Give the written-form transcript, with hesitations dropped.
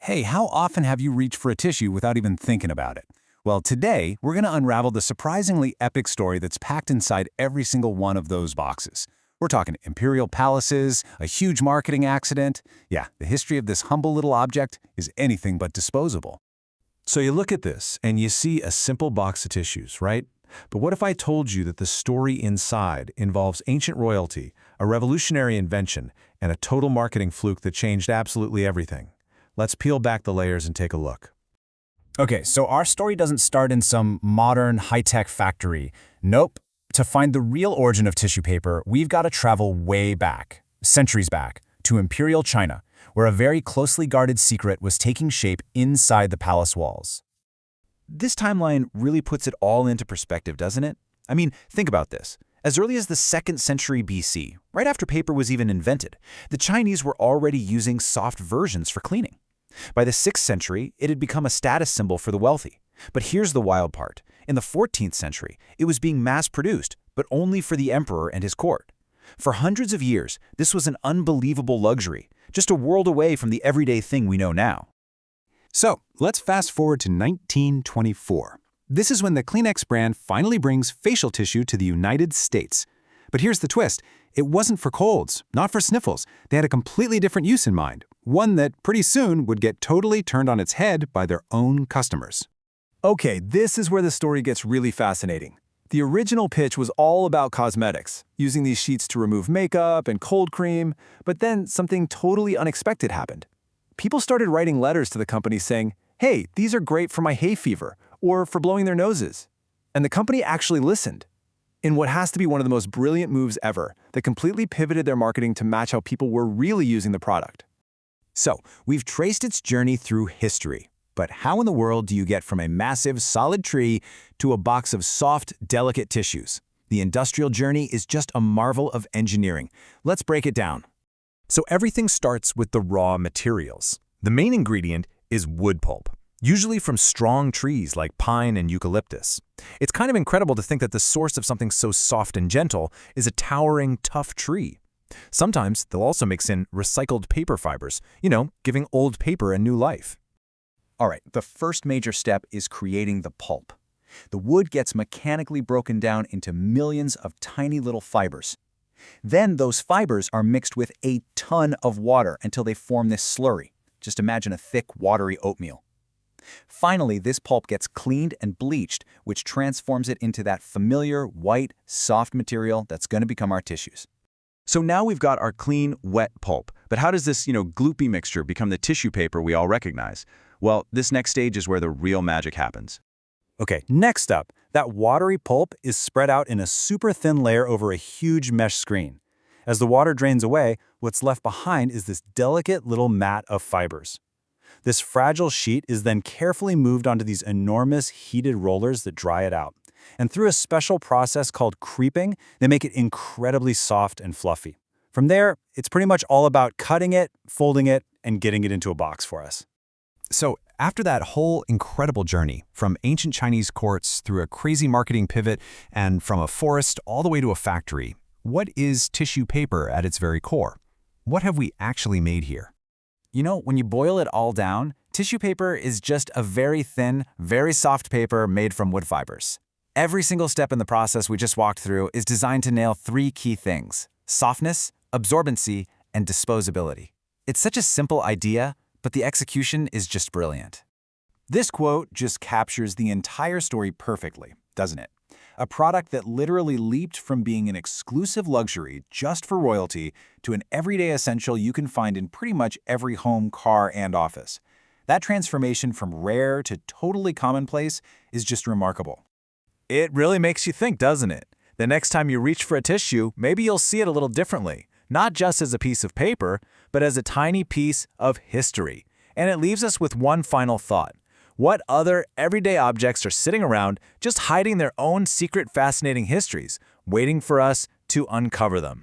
Hey, how often have you reached for a tissue without even thinking about it? Well, today, we're going to unravel the surprisingly epic story that's packed inside every single one of those boxes. We're talking imperial palaces, a huge marketing accident. Yeah, the history of this humble little object is anything but disposable. So you look at this and you see a simple box of tissues, right? But what if I told you that the story inside involves ancient royalty, a revolutionary invention, and a total marketing fluke that changed absolutely everything? Let's peel back the layers and take a look. Okay, so our story doesn't start in some modern, high-tech factory. Nope. To find the real origin of tissue paper, we've got to travel way back, centuries back, to Imperial China, where a very closely guarded secret was taking shape inside the palace walls. This timeline really puts it all into perspective, doesn't it? I mean, think about this. As early as the 2nd century BC, right after paper was even invented, the Chinese were already using soft versions for cleaning. By the 6th century, it had become a status symbol for the wealthy. But here's the wild part. In the 14th century, it was being mass-produced, but only for the emperor and his court. For hundreds of years, this was an unbelievable luxury, just a world away from the everyday thing we know now. So, let's fast forward to 1924. This is when the Kleenex brand finally brings facial tissue to the United States. But here's the twist. It wasn't for colds, not for sniffles. They had a completely different use in mind, one that pretty soon would get totally turned on its head by their own customers. Okay, this is where the story gets really fascinating. The original pitch was all about cosmetics, using these sheets to remove makeup and cold cream, but then something totally unexpected happened. People started writing letters to the company saying, "Hey, these are great for my hay fever," or for blowing their noses. And the company actually listened. In what has to be one of the most brilliant moves ever, they completely pivoted their marketing to match how people were really using the product. So, we've traced its journey through history. But how in the world do you get from a massive, solid tree to a box of soft, delicate tissues? The industrial journey is just a marvel of engineering. Let's break it down. So everything starts with the raw materials. The main ingredient is wood pulp, usually from strong trees like pine and eucalyptus. It's kind of incredible to think that the source of something so soft and gentle is a towering, tough tree. Sometimes they'll also mix in recycled paper fibers, giving old paper a new life. All right, the first major step is creating the pulp. The wood gets mechanically broken down into millions of tiny little fibers. Then those fibers are mixed with a ton of water until they form this slurry. Just imagine a thick, watery oatmeal. Finally, this pulp gets cleaned and bleached, which transforms it into that familiar, white, soft material that's going to become our tissues. So now we've got our clean, wet pulp. But how does this, gloopy mixture become the tissue paper we all recognize? Well, this next stage is where the real magic happens. Okay, next up, that watery pulp is spread out in a super thin layer over a huge mesh screen. As the water drains away, what's left behind is this delicate little mat of fibers. This fragile sheet is then carefully moved onto these enormous heated rollers that dry it out. And through a special process called creeping, they make it incredibly soft and fluffy. From there, it's pretty much all about cutting it, folding it, and getting it into a box for us. So, after that whole incredible journey, from ancient Chinese courts through a crazy marketing pivot and from a forest all the way to a factory, what is tissue paper at its very core? What have we actually made here? When you boil it all down, tissue paper is just a very thin, very soft paper made from wood fibers. Every single step in the process we just walked through is designed to nail 3 key things: softness, absorbency, and disposability. It's such a simple idea, but the execution is just brilliant. This quote just captures the entire story perfectly, doesn't it? A product that literally leaped from being an exclusive luxury just for royalty to an everyday essential you can find in pretty much every home, car, and office. That transformation from rare to totally commonplace is just remarkable. It really makes you think, doesn't it? The next time you reach for a tissue, maybe you'll see it a little differently. Not just as a piece of paper, but as a tiny piece of history. And it leaves us with one final thought. What other everyday objects are sitting around just hiding their own secret fascinating histories, waiting for us to uncover them?